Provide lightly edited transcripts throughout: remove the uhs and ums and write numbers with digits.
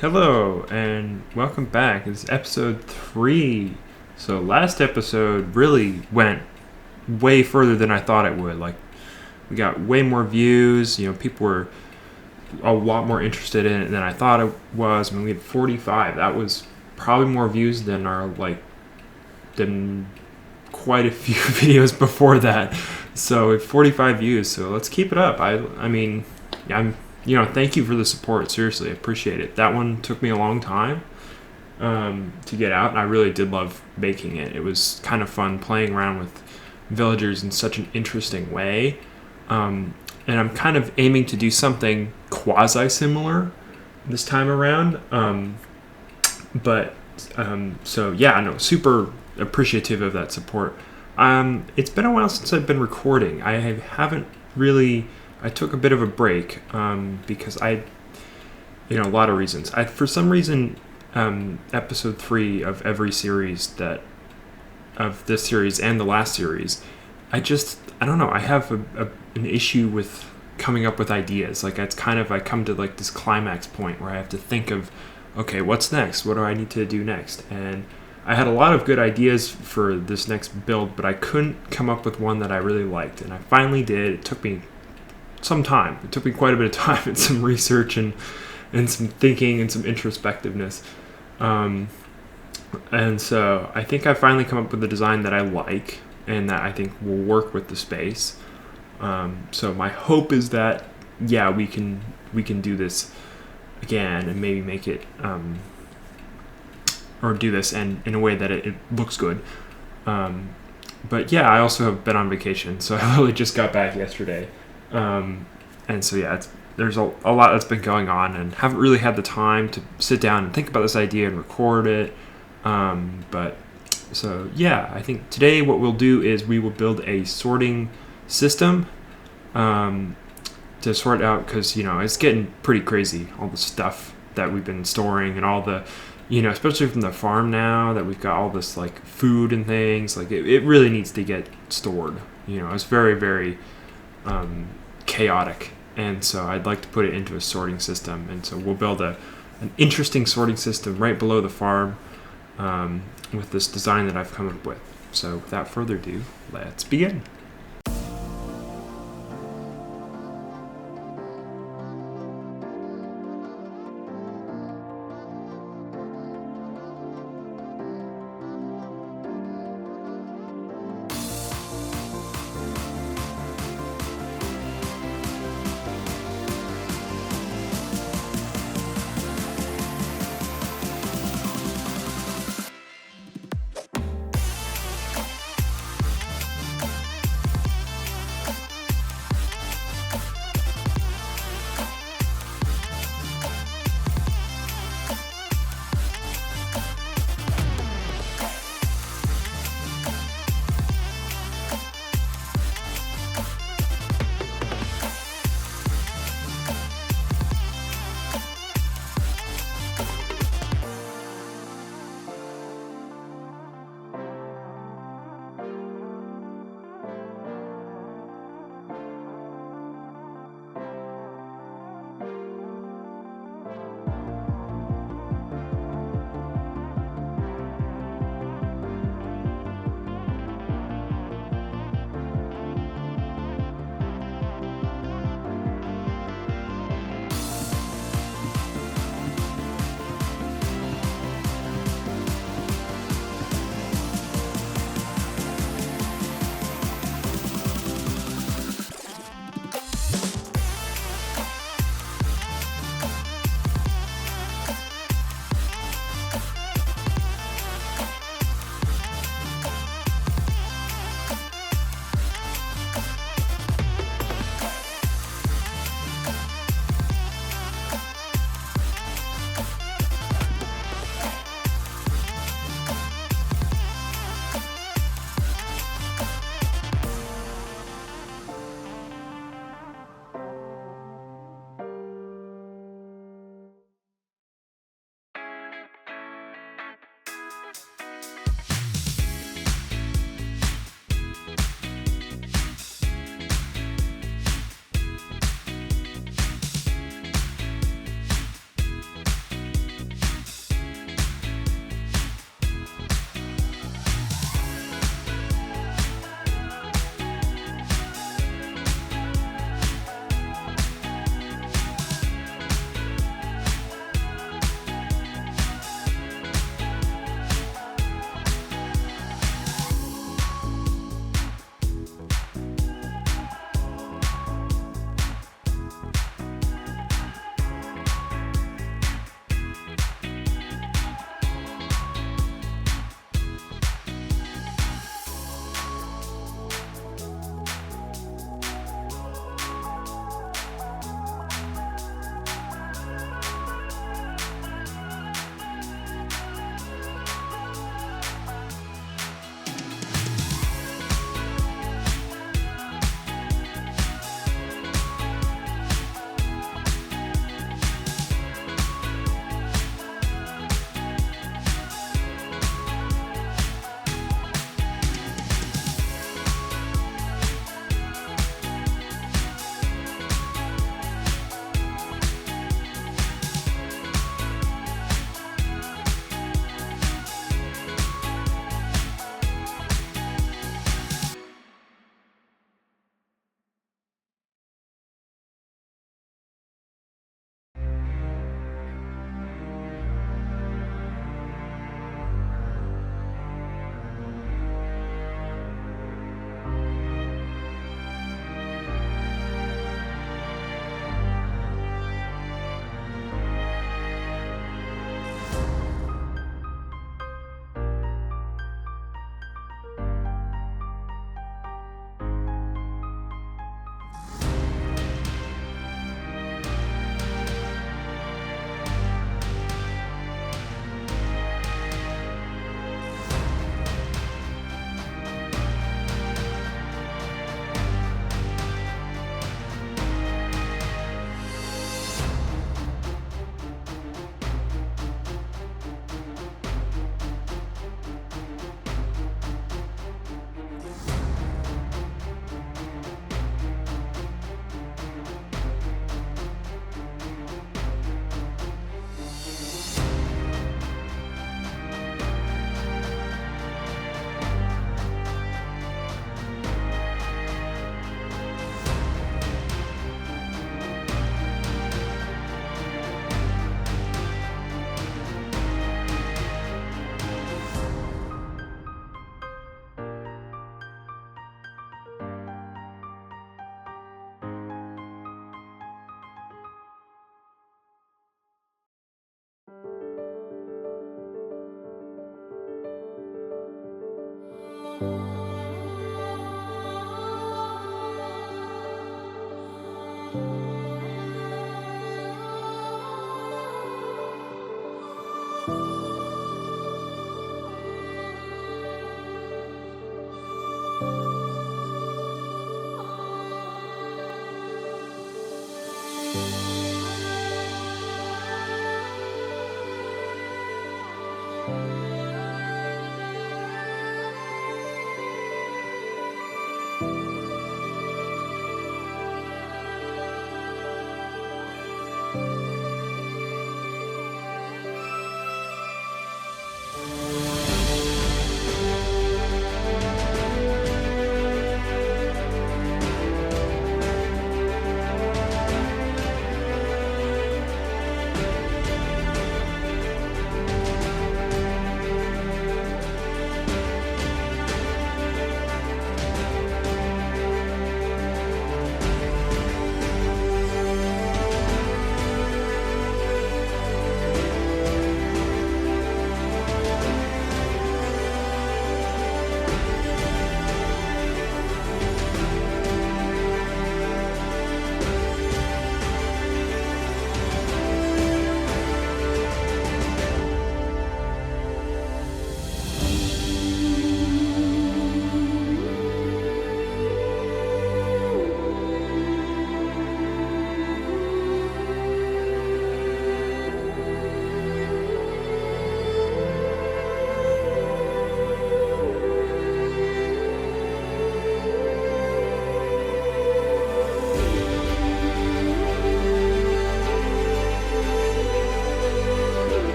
Hello, and welcome back. It's episode 3. So last episode really went way further than I thought it would. Like, we got way more views. People were a lot more interested in it than I thought it was. We had 45. That was probably more views than than quite a few videos before that. So 45 views. So let's keep it up. Thank you for the support. Seriously, I appreciate it. That one took me a long time to get out, and I really did love making it. It was kind of fun playing around with villagers in such an interesting way. And I'm kind of aiming to do something quasi-similar this time around. Super appreciative of that support. It's been a while since I've been recording. I took a bit of a break because a lot of reasons. For some reason, episode 3 of every series of this series and the last series, I don't know. I have an issue with coming up with ideas. Like, it's kind of, I come to like this climax point where I have to think of, okay, what's next? What do I need to do next? And I had a lot of good ideas for this next build, but I couldn't come up with one that I really liked. And I finally did. It took me some time. It took me quite a bit of time and some research and some thinking and some introspectiveness. And so I think I finally come up with a design that I like and that I think will work with the space. So my hope is that, we can do this again and maybe make it, or do this and in a way that it looks good. But I also have been on vacation, so I really just got back yesterday. There's a lot that's been going on and haven't really had the time to sit down and think about this idea and record it. I think today what we'll do is we will build a sorting system to sort out, because it's getting pretty crazy, all the stuff that we've been storing and all the especially from the farm now that we've got all this like food and things. Like, it really needs to get stored. It's very, very chaotic, and so I'd like to put it into a sorting system. And so we'll build an interesting sorting system right below the farm with this design that I've come up with. So without further ado, let's begin.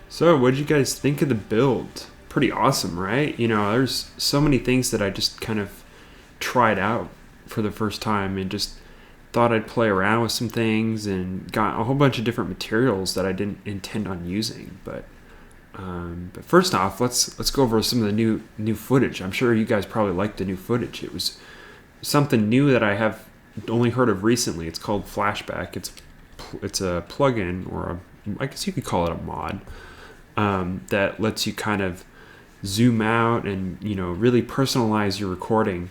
So, what did you guys think of the build? Pretty awesome, right? You know, there's so many things that I just kind of tried out for the first time and just thought I'd play around with some things and got a whole bunch of different materials that I didn't intend on using. But first off, let's go over some of the new footage. I'm sure you guys probably liked the new footage. It was something new that I have only heard of recently. It's called Flashback. It's a plugin, or I guess you could call it a mod, that lets you kind of zoom out and, you know, really personalize your recording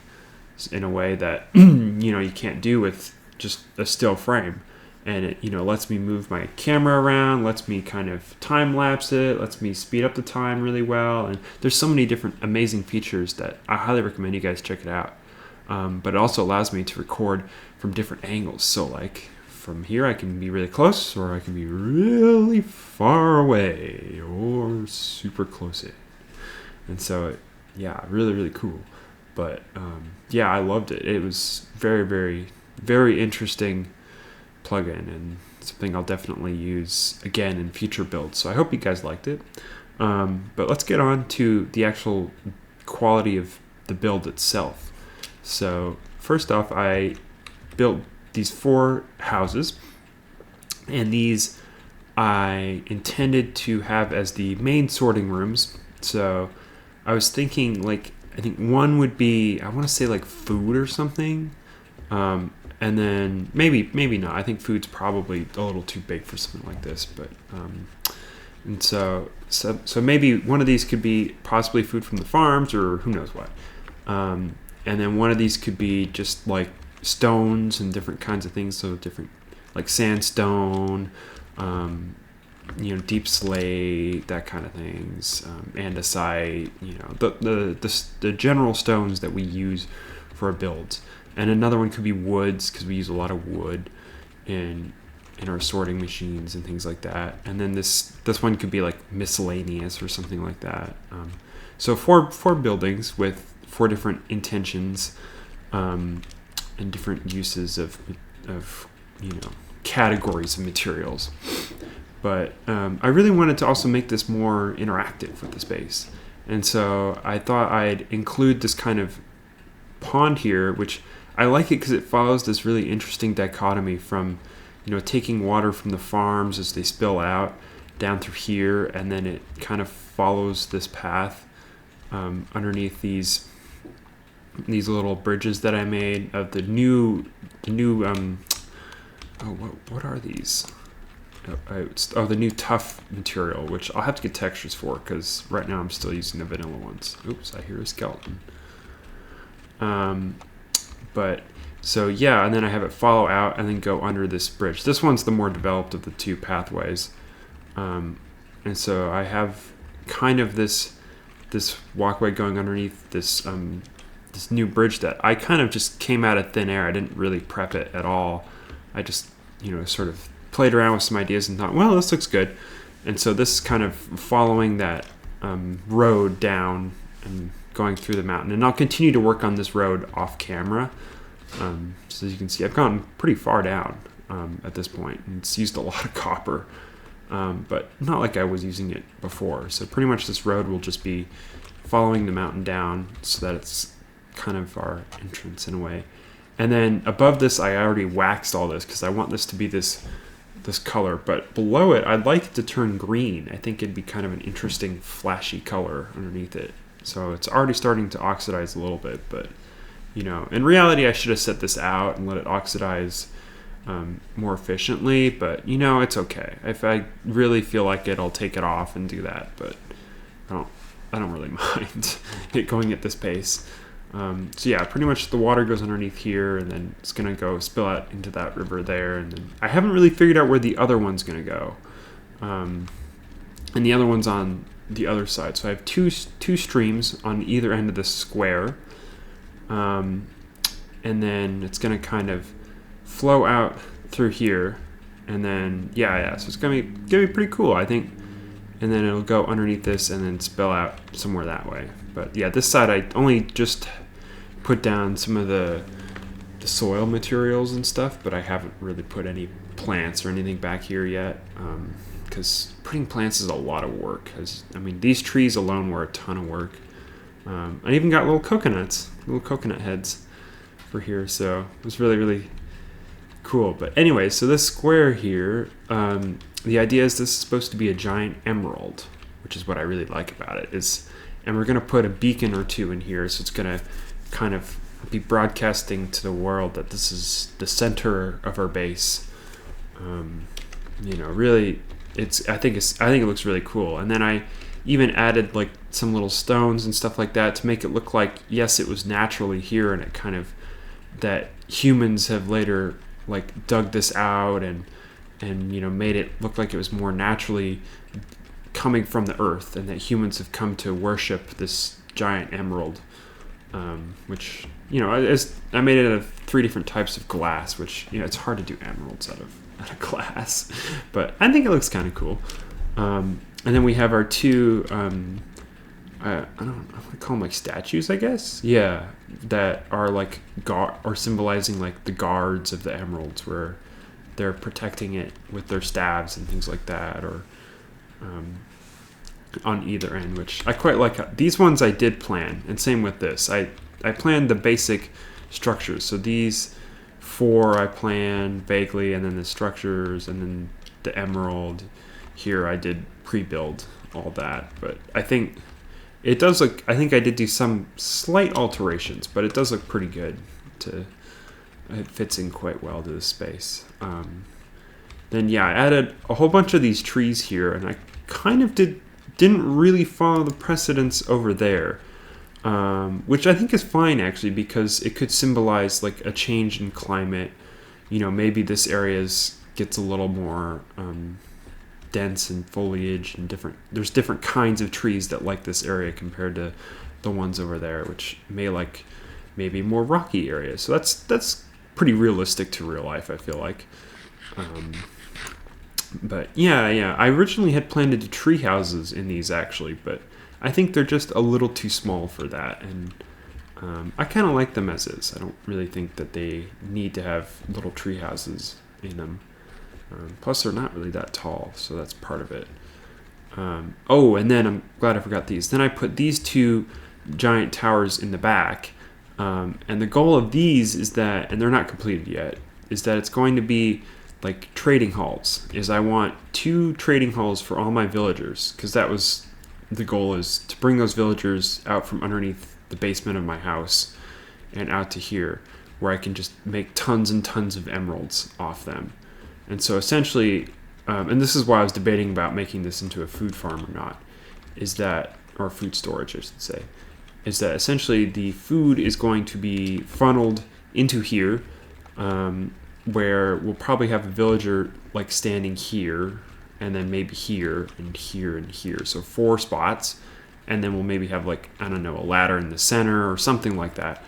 in a way that you can't do with just a still frame. And it, lets me move my camera around, lets me kind of time lapse it, lets me speed up the time really well. And there's so many different amazing features that I highly recommend you guys check it out. But it also allows me to record from different angles. So like from here, I can be really close, or I can be really far away, or super close in. And so, really, really cool. But I loved it. It was very, very, very interesting plugin, and something I'll definitely use again in future builds. So I hope you guys liked it. But let's get on to the actual quality of the build itself. So first off, I built these 4 houses, and these I intended to have as the main sorting rooms. So I was thinking, like, I think one would be, I want to say like food or something. And then maybe not. I think food's probably a little too big for something like this. But and so maybe one of these could be possibly food from the farms, or who knows what. And then one of these could be just like stones and different kinds of things. So different, like sandstone, deep slate, that kind of things, andesite. The general stones that we use for our builds. And another one could be woods, because we use a lot of wood in our sorting machines and things like that. And then this one could be like miscellaneous or something like that. So four buildings with 4 different intentions, and different uses of categories of materials. But I really wanted to also make this more interactive with the space. And so I thought I'd include this kind of pond here, which I like it because it follows this really interesting dichotomy from taking water from the farms as they spill out down through here, and then it kind of follows this path underneath these little bridges that I made of the new what are these? The new tough material, which I'll have to get textures for because right now I'm still using the vanilla ones. Oops, I hear a skeleton. But so yeah, and then I have it follow out and then go under this bridge. This one's the more developed of the two pathways. And so I have kind of this walkway going underneath this new bridge that I kind of just came out of thin air. I didn't really prep it at all. I just, sort of played around with some ideas and thought, well, this looks good. And so this is kind of following that road down and going through the mountain. And I'll continue to work on this road off camera. So as you can see, I've gone pretty far down at this point. And it's used a lot of copper, but not like I was using it before. So pretty much this road will just be following the mountain down so that it's kind of our entrance in a way. And then above this, I already waxed all this because I want this to be this color. But below it, I'd like it to turn green. I think it'd be kind of an interesting, flashy color underneath it. So it's already starting to oxidize a little bit. But, in reality, I should have set this out and let it oxidize more efficiently. But, it's okay. If I really feel like it, I'll take it off and do that. But I don't really mind it going at this pace. So yeah, pretty much the water goes underneath here, and then it's gonna go spill out into that river there, and then I haven't really figured out where the other one's gonna go, and the other one's on the other side. So I have two streams on either end of this square, and then it's gonna kind of flow out through here, and then so it's gonna be pretty cool, I think. And then it'll go underneath this and then spill out somewhere that way. But yeah, this side I only just put down some of the soil materials and stuff, but I haven't really put any plants or anything back here yet, because putting plants is a lot of work. These trees alone were a ton of work. I even got little coconut heads for here, so it was really, really cool. But anyway, so this square here, the idea is this is supposed to be a giant emerald, which is what I really like about it. And we're going to put a beacon or two in here, so it's going to kind of be broadcasting to the world that this is the center of our base. Really, I think it looks really cool. And then I even added like some little stones and stuff like that to make it look like, yes, it was naturally here, and it kind of that humans have later like dug this out and made it look like it was more naturally coming from the earth, and that humans have come to worship this giant emerald, which I made it out of 3 different types of glass, which it's hard to do emeralds out of glass, but I think it looks kind of cool. And then we have our 2 I don't know, I call them like statues, I guess. Yeah, that are like or symbolizing like the guards of the emeralds, where they're protecting it with their staves and things like that, or on either end, which I quite like. These ones I did plan, and same with this. I planned the basic structures. So these 4 I planned vaguely, and then the structures, and then the emerald here I did pre-build all that. But I think it does look, I think I did do some slight alterations, but it does look pretty good. It fits in quite well to the space. Then I added a whole bunch of these trees here, and I kind of didn't really follow the precedence over there, which I think is fine actually, because it could symbolize like a change in climate. Maybe this area gets a little more dense in foliage, and there's different kinds of trees that like this area compared to the ones over there, which may like maybe more rocky areas. So that's pretty realistic to real life, I feel like. But I originally had planned to do tree houses in these actually, but I think they're just a little too small for that, and I kind of like them as is. I don't really think that they need to have little tree houses in them. Plus, they're not really that tall, so that's part of it. And then I'm glad I forgot these. Then I put these 2 giant towers in the back, and the goal of these is that, and they're not completed yet, is that it's going to be like trading halls. Is I want 2 trading halls for all my villagers, because that was the goal, is to bring those villagers out from underneath the basement of my house and out to here, where I can just make tons and tons of emeralds off them. And so essentially, and this is why I was debating about making this into a food farm or not, or food storage, I should say, is that essentially the food is going to be funneled into here, where we'll probably have a villager like standing here, and then maybe here and here and here. So 4 spots, and then we'll maybe have like, I don't know, a ladder in the center or something like that,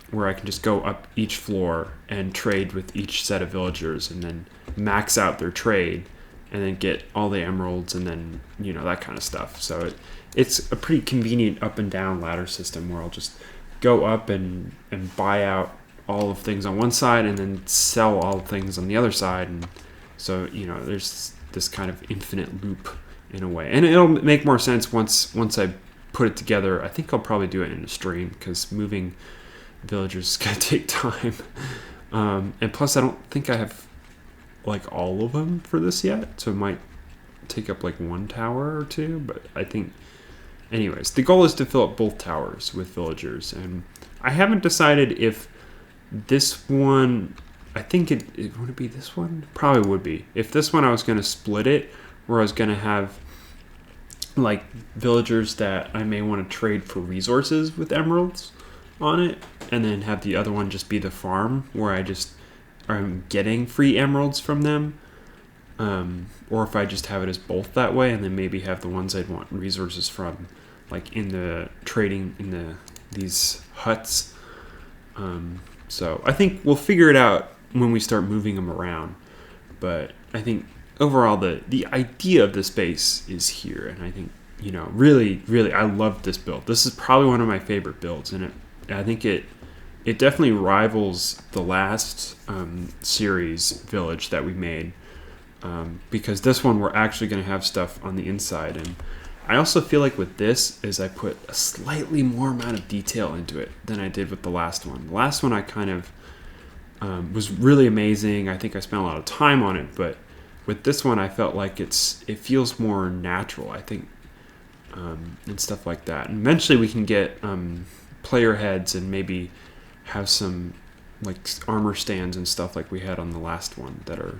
where I can just go up each floor and trade with each set of villagers, and then max out their trade, and then get all the emeralds, and then, you know, that kind of stuff. So it's a pretty convenient up and down ladder system, where I'll just go up and buy out all of things on one side, and then sell all things on the other side. And so, you know, there's this kind of infinite loop in a way, and it'll make more sense once I put it together. I think I'll probably do it in a stream, because moving villagers is gonna take time, and plus I don't think I have like all of them for this yet, so it might take up like 1 tower or 2. But I think, anyways, the goal is to fill up both towers with villagers, and I haven't decided if this one, I think it would it be this one? Probably would be. If this one I was going to split it, where I was going to have like villagers that I may want to trade for resources with emeralds on it, and then have the other one just be the farm, where I'm getting free emeralds from them, or if I just have it as both that way, and then maybe have the ones I'd want resources from, like in the trading in these huts. So I think we'll figure it out when we start moving them around. But I think overall the idea of the space is here, and I think, you know, really, really, I love this build. This is probably one of my favorite builds, and I think it definitely rivals the last series village that we made, because this one we're actually going to have stuff on the inside. And I also feel like with this is I put a slightly more amount of detail into it than I did with the last one. The last one I kind of was really amazing. I think I spent a lot of time on it, but with this one I felt like it feels more natural, I think, and stuff like that. And eventually we can get player heads and maybe have some like armor stands and stuff like we had on the last one that are,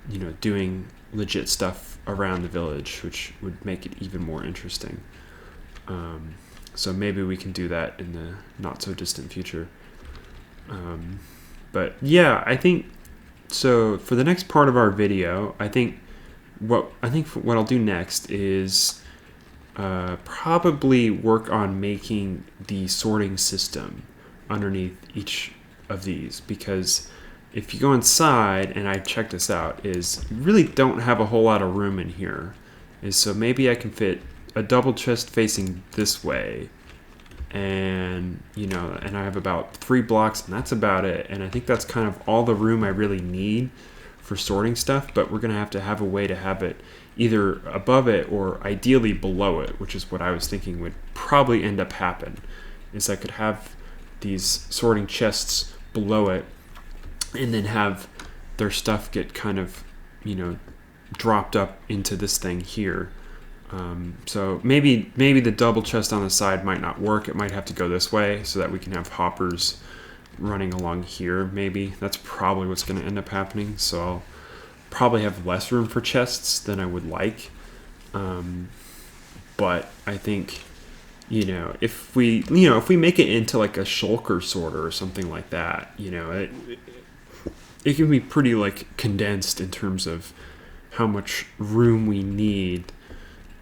you know, doing legit stuff around the village, which would make it even more interesting. So maybe we can do that in the not so distant future. But yeah, I think so. For the next part of our video, I think what I'll do next is probably work on making the sorting system underneath each of these, because if you go inside, and I checked this out, is you really don't have a whole lot of room in here. So maybe I can fit a double chest facing this way, and, you know, and I have about 3 blocks, and that's about it. And I think that's kind of all the room I really need for sorting stuff, but we're going to have a way to have it either above it or ideally below it, which is what I was thinking would probably end up happen, is I could have these sorting chests below it, and then have their stuff get kind of, you know, dropped up into this thing here. So maybe the double chest on the side might not work. It might have to go this way so that we can have hoppers running along here. Maybe that's probably what's going to end up happening. So I'll probably have less room for chests than I would like. But I think, you know, if we make it into like a shulker sorter or something like that, you know, it can be pretty like condensed in terms of how much room we need,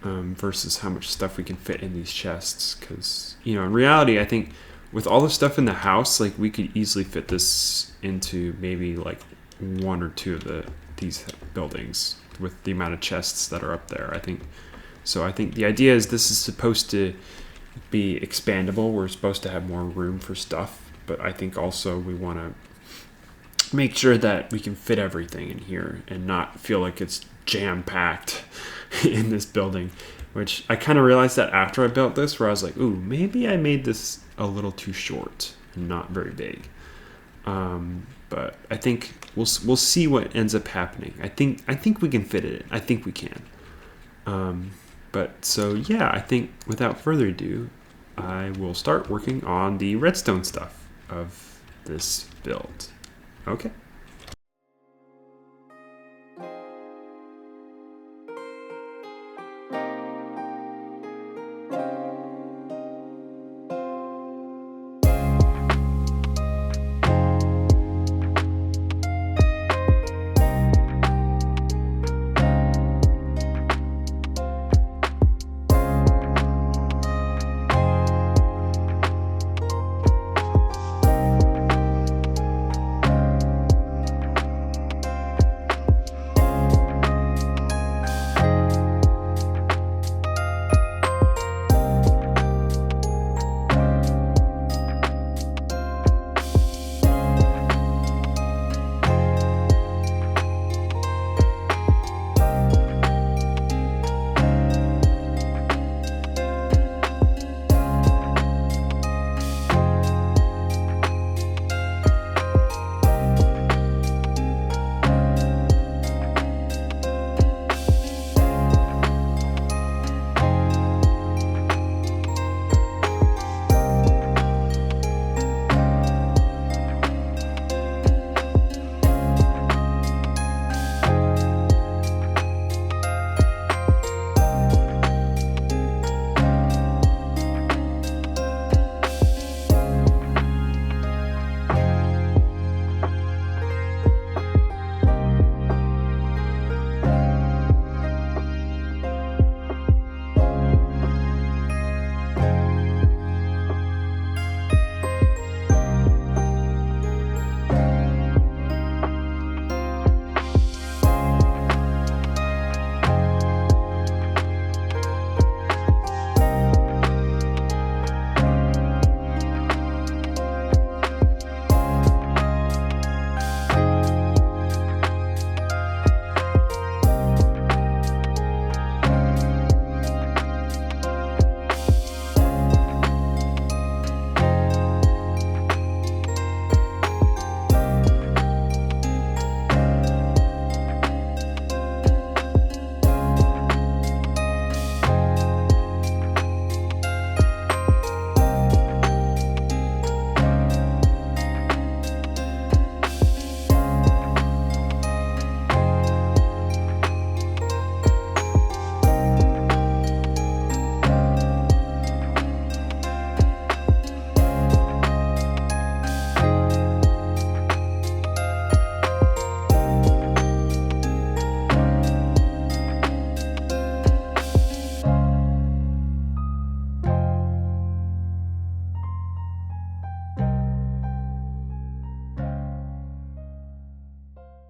versus how much stuff we can fit in these chests. Because, you know, in reality, I think with all the stuff in the house, like we could easily fit this into maybe like 1 or 2 of these buildings with the amount of chests that are up there. I think the idea is this is supposed to be expandable. We're supposed to have more room for stuff, but I think also we want to make sure that we can fit everything in here and not feel like it's jam-packed in this building, which I kind of realized that after I built this, where I was like, ooh, maybe I made this a little too short and not very big. but I think we'll see what ends up happening. I think we can fit it in. I think we can. But so yeah, I think without further ado, I will start working on the redstone stuff of this build. Okay.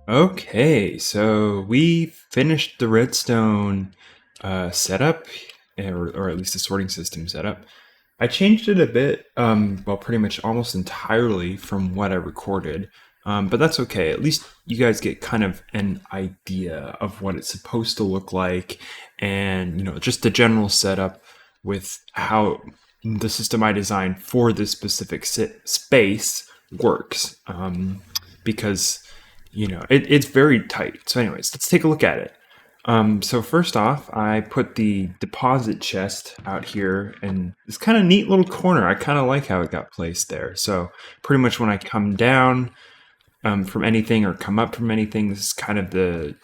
Okay, so we finished the redstone setup, or at least the sorting system setup. I changed it a bit, well, pretty much almost entirely from what I recorded, but that's okay. At least you guys get kind of an idea of what it's supposed to look like, and just the general setup with how the system I designed for this specific space works, because it's very tight. So anyways, let's take a look at it. So first off, I put the deposit chest out here in this kind of neat little corner. I kind of like how it got placed there. So pretty much when I come down from anything or come up from anything, this is kind of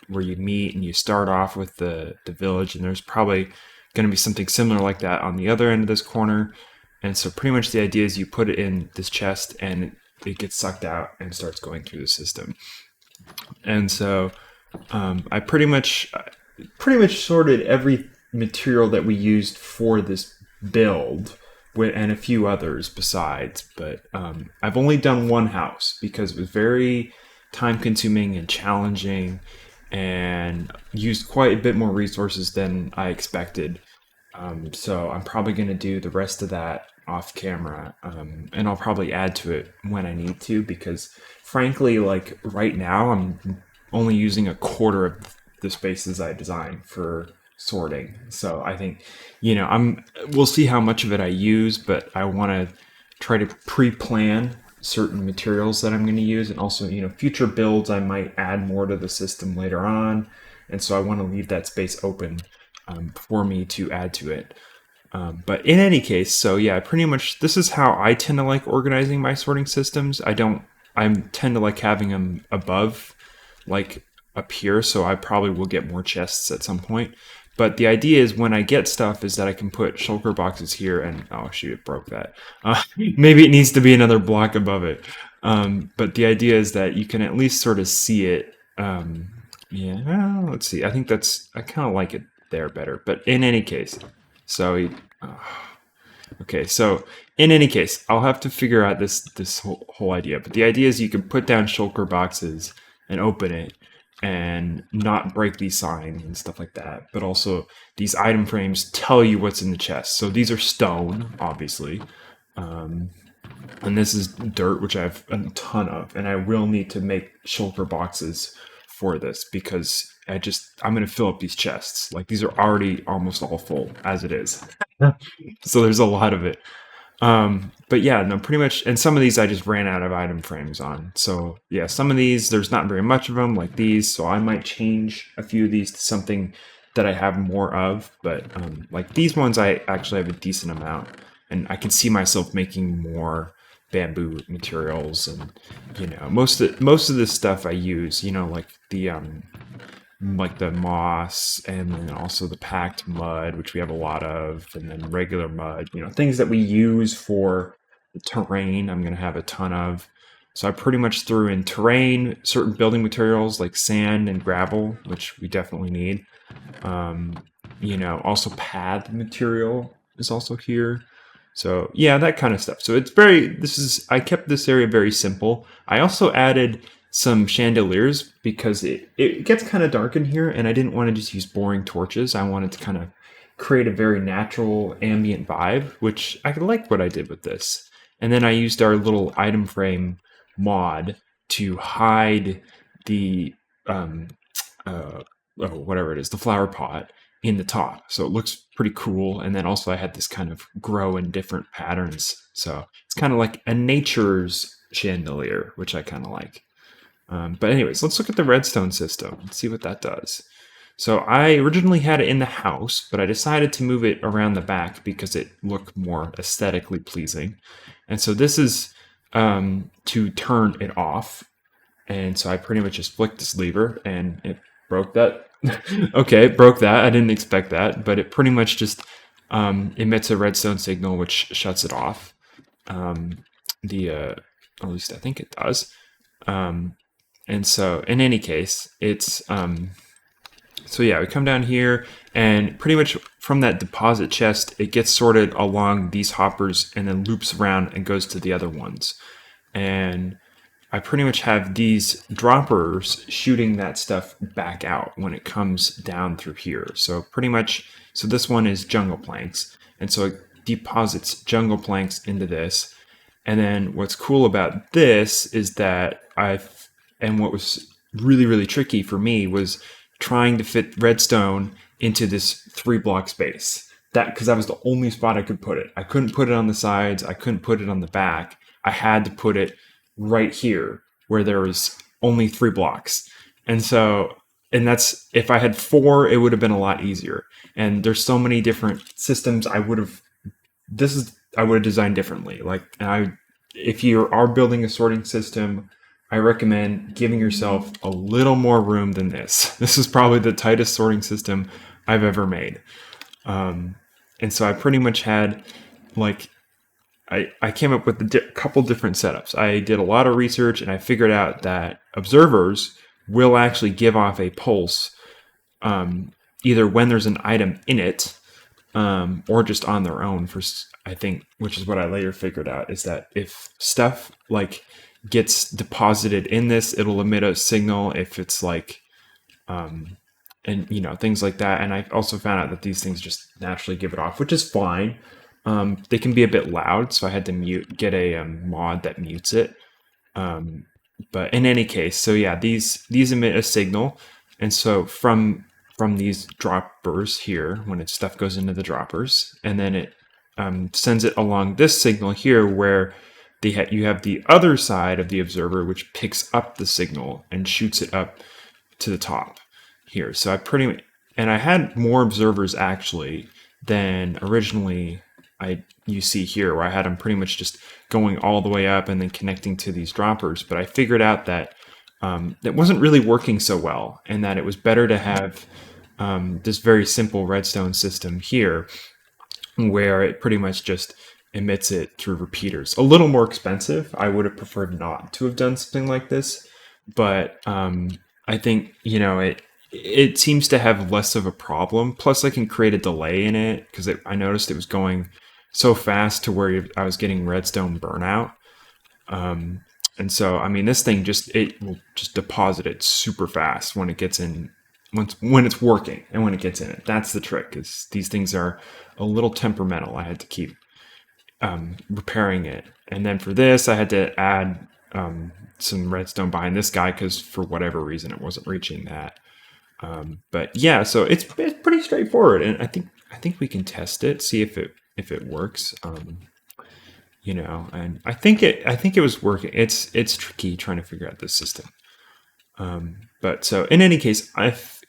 where you meet and you start off with the village, and there's probably going to be something similar like that on the other end of this corner. And so pretty much the idea is you put it in this chest and it gets sucked out and starts going through the system. And so I pretty much sorted every material that we used for this build, and a few others besides. But I've only done one house because it was very time consuming and challenging and used quite a bit more resources than I expected. So I'm probably going to do the rest of that off camera, and I'll probably add to it when I need to, because frankly, like right now, I'm only using a quarter of the spaces I designed for sorting. So I think, we'll see how much of it I use, but I want to try to pre-plan certain materials that I'm going to use, and also, future builds I might add more to the system later on, and so I want to leave that space open for me to add to it. But in any case, so yeah, pretty much this is how I tend to like organizing my sorting systems. I tend to like having them above, like up here, so I probably will get more chests at some point. But the idea is when I get stuff is that I can put shulker boxes here and, oh shoot, it broke that. Maybe it needs to be another block above it. But the idea is that you can at least sort of see it. Yeah, well, let's see. I kind of like it there better. But in any case, so okay, so in any case, I'll have to figure out this whole idea. But the idea is you can put down shulker boxes and open it and not break these signs and stuff like that. But also these item frames tell you what's in the chest. So these are stone, obviously. And this is dirt, which I have a ton of. And I will need to make shulker boxes for this because I'm going to fill up these chests. Like these are already almost all full as it is. So there's a lot of it. But yeah, no, pretty much. And some of these I just ran out of item frames on. So yeah, some of these, there's not very much of them like these. So I might change a few of these to something that I have more of. But like these ones, I actually have a decent amount. And I can see myself making more bamboo materials. And, most of this stuff I use, like the moss and then also the packed mud, which we have a lot of, and then regular mud, things that we use for the terrain, I'm going to have a ton of. So I pretty much threw in terrain, certain building materials like sand and gravel, which we definitely need. Also path material is also here. So yeah, that kind of stuff. So I kept this area very simple. I also added some chandeliers because it gets kind of dark in here and I didn't want to just use boring torches. I wanted to kind of create a very natural ambient vibe, which I like what I did with this. And then I used our little item frame mod to hide the whatever it is, the flower pot in the top. So it looks pretty cool. And then also I had this kind of grow in different patterns. So it's kind of like a nature's chandelier, which I kind of like. But anyways, let's look at the redstone system and see what that does. So I originally had it in the house, but I decided to move it around the back because it looked more aesthetically pleasing. And so this is to turn it off. And so I pretty much just flicked this lever and it broke that. Okay, it broke that. I didn't expect that, but it pretty much just emits a redstone signal, which shuts it off. At least I think it does. And so in any case, it's, so yeah, we come down here and pretty much from that deposit chest, it gets sorted along these hoppers and then loops around and goes to the other ones. And I pretty much have these droppers shooting that stuff back out when it comes down through here. So pretty much, so this one is jungle planks. And so it deposits jungle planks into this. And then what's cool about this is that and what was really, really tricky for me was trying to fit redstone into this 3-block space. Because that was the only spot I could put it. I couldn't put it on the sides. I couldn't put it on the back. I had to put it right here where there was only 3 blocks. And that's, if I had 4, it would have been a lot easier. And there's so many different systems I would have designed differently. If you are building a sorting system, I recommend giving yourself a little more room than this. This is probably the tightest sorting system I've ever made. And so I pretty much had I came up with a couple different setups. I did a lot of research and I figured out that observers will actually give off a pulse either when there's an item in it or just on their own, I think, which is what I later figured out, is that if stuff gets deposited in this, it'll emit a signal if it's and things like that. And I also found out that these things just naturally give it off, which is fine. They can be a bit loud, so I had to get a mod that mutes it. But in any case, so yeah, these emit a signal, and so from these droppers here, when stuff goes into the droppers, and then it sends it along this signal here, where you have the other side of the observer, which picks up the signal and shoots it up to the top here. So and I had more observers actually than originally you see here, where I had them pretty much just going all the way up and then connecting to these droppers. But I figured out that that wasn't really working so well, and that it was better to have this very simple redstone system here, where it pretty much just emits it through repeaters. A little more expensive. I would have preferred not to have done something like this, but I think, it seems to have less of a problem. Plus, I can create a delay in it, because I noticed it was going so fast to where I was getting redstone burnout. And so, I mean, this thing it will just deposit it super fast when it gets in, when it's working and when it gets in it. That's the trick, is these things are a little temperamental. I had to keep repairing it. And then for this, I had to add some redstone behind this guy, because for whatever reason, it wasn't reaching that. But yeah, so it's pretty straightforward, and I think we can test it, see if it works. And I think it was working. It's tricky trying to figure out this system. But so in any case,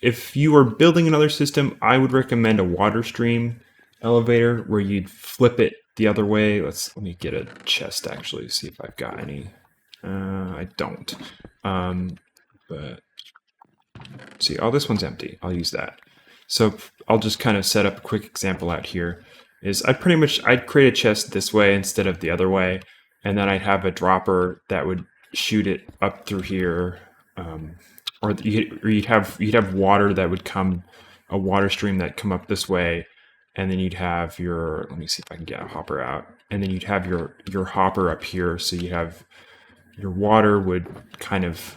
if you are building another system, I would recommend a water stream elevator where you'd flip it the other way. Let me get a chest actually, see if I've got any. I don't. But see, this one's empty. I'll use that. So I'll just kind of set up a quick example out here. I'd create a chest this way instead of the other way, and then I'd have a dropper that would shoot it up through here, or you'd have water that would come, a water stream that come up this way, and then you'd have let me see if I can get a hopper out, and then you'd have your hopper up here, so you have your water would kind of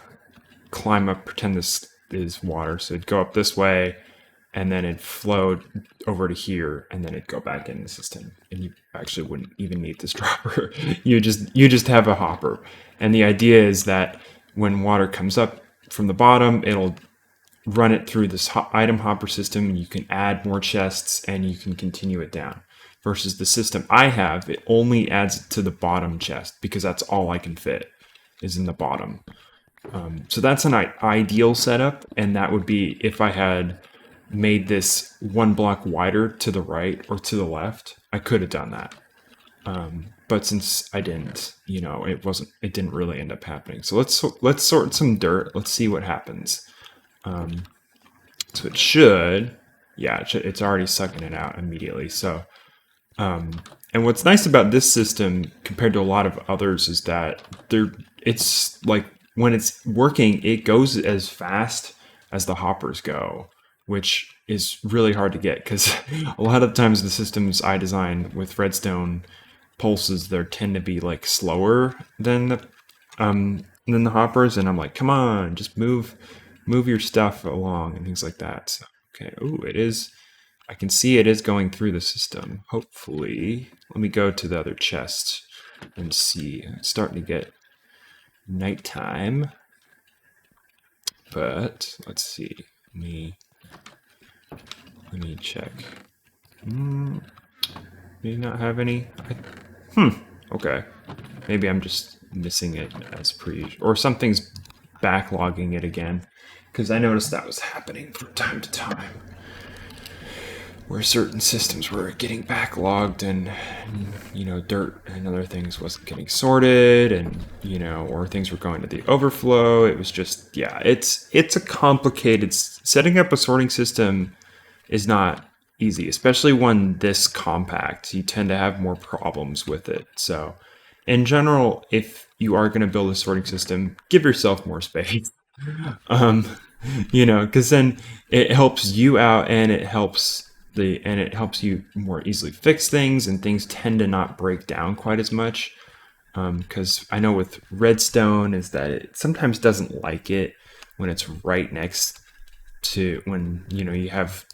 climb up, pretend this is water, so it'd go up this way, and then it flowed over to here, and then it'd go back in the system. And you actually wouldn't even need this dropper. You just have a hopper. And the idea is that when water comes up from the bottom, it'll run it through this item hopper system, and you can add more chests, and you can continue it down. Versus the system I have, it only adds it to the bottom chest, because that's all I can fit is in the bottom. So that's an ideal setup, and that would be if I had made this one block wider to the right or to the left. I could have done that, but since I didn't, it didn't really end up happening. So let's sort some dirt. Let's see what happens. So it should, it's already sucking it out immediately. So, and what's nice about this system compared to a lot of others is that it's like when it's working, it goes as fast as the hoppers go, which is really hard to get, because a lot of times the systems I design with redstone pulses, there tend to be like slower than the hoppers, and I'm like, come on, just move your stuff along and things like that. So, okay, it is. I can see it is going through the system. Hopefully, let me go to the other chest and see. It's starting to get nighttime, but let's see. Let me check. May not have any. Okay. Maybe I'm just missing it as or something's backlogging it again, because I noticed that was happening from time to time, where certain systems were getting backlogged, and dirt and other things wasn't getting sorted, and or things were going to the overflow. It was just, it's a complicated. Setting up a sorting system is not easy, especially one this compact. You tend to have more problems with it. So in general, if you are going to build a sorting system, give yourself more space. Because then it helps you out, and it helps you more easily fix things, and things tend to not break down quite as much. Because I know with redstone is that it sometimes doesn't like it when it's right next to, when you have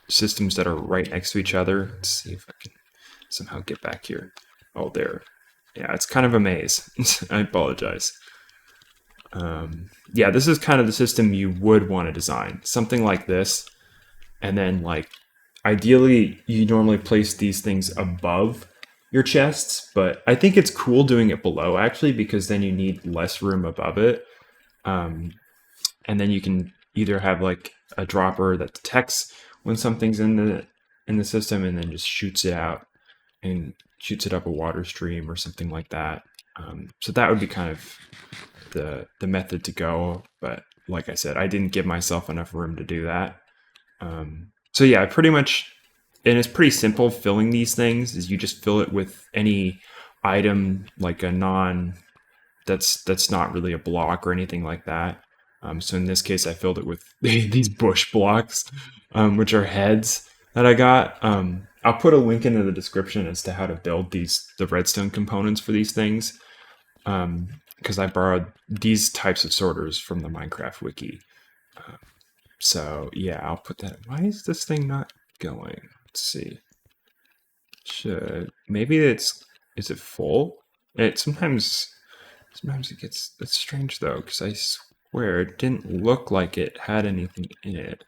systems that are right next to each other. Let's see if I can somehow get back here. Oh, there. Yeah, it's kind of a maze. I apologize. This is kind of the system you would want to design. Something like this. And then, ideally, you normally place these things above your chests, but I think it's cool doing it below actually because then you need less room above it. Um, and then you can either have like a dropper that detects when something's in the system and then just shoots it out and shoots it up a water stream or something like that. So that would be kind of the method to go. But like I said, I didn't give myself enough room to do that. So yeah, pretty much, and it's pretty simple filling these things. Is you just fill it with any item like a non that's not really a block or anything like that. So in this case, I filled it with these bush blocks, which are heads that I got. I'll put a link into the description as to how to build the redstone components for these things, because I borrowed these types of sorters from the Minecraft wiki. So yeah, I'll put that. Why is this thing not going? Let's see. Maybe is it full? It sometimes it gets, it's strange though, because I swear it didn't look like it had anything in it.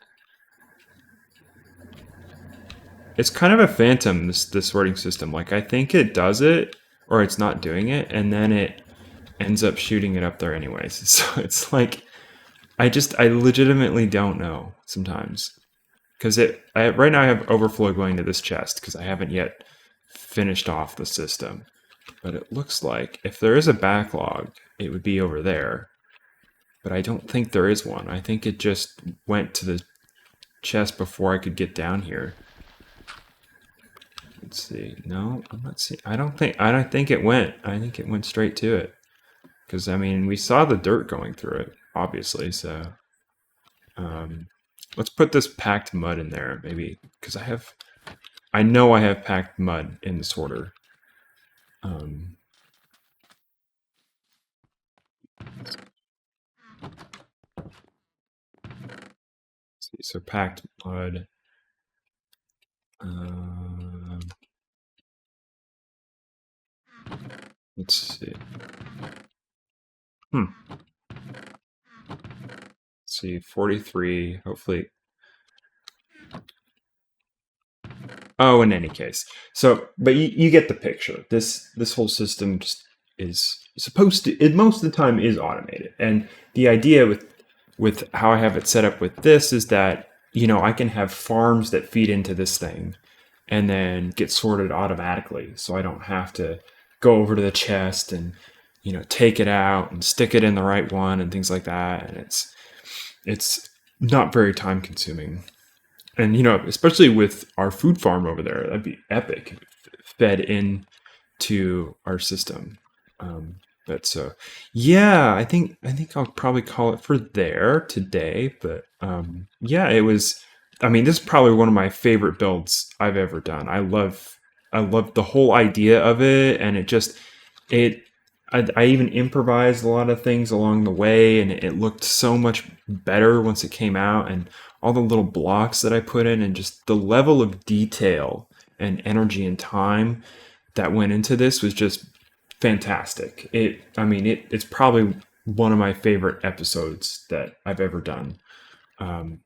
It's kind of a phantom, this sorting system. Like I think it does it, or it's not doing it, and then it ends up shooting it up there anyways. So it's like I legitimately don't know sometimes. Because right now I have overflow going to this chest because I haven't yet finished off the system. But it looks like if there is a backlog, it would be over there. But I don't think there is one. I think it just went to the chest before I could get down here. Let's see. No, I'm not seeing. I don't think it went. I think it went straight to it. Because I mean, we saw the dirt going through it, obviously. So, let's put this packed mud in there, maybe, because I know I have packed mud in the sorter. See, so packed mud. Let's see. Let's see, 43. Hopefully. Oh, in any case. So, but you get the picture. This whole system just is supposed to. It most of the time is automated, and the idea with how I have it set up with this is that I can have farms that feed into this thing, and then get sorted automatically, so I don't have to go over to the chest and take it out and stick it in the right one and things like that, and it's not very time consuming. And especially with our food farm over there, that'd be epic, fed in to our system. But so yeah, I think I'll probably call it for there today. But yeah, it was. I mean, this is probably one of my favorite builds I've ever done. I love the whole idea of it, and it. I even improvised a lot of things along the way, and it looked so much better once it came out, and all the little blocks that I put in, and just the level of detail and energy and time that went into this was just fantastic. It's probably one of my favorite episodes that I've ever done.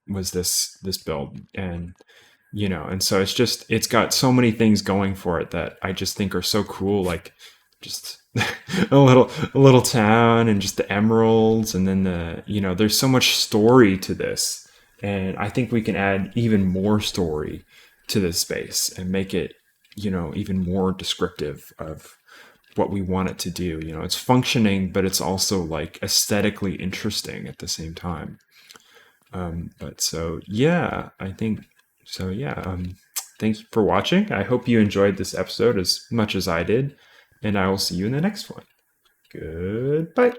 Was this build, and and so it's got so many things going for it that I just think are so cool, like just a little town and just the emeralds, and then there's so much story to this, and I think we can add even more story to this space and make it even more descriptive of what we want it to do. It's functioning, but it's also like aesthetically interesting at the same time. But so yeah, I think so. Yeah. Thanks for watching. I hope you enjoyed this episode as much as I did, and I will see you in the next one. Goodbye.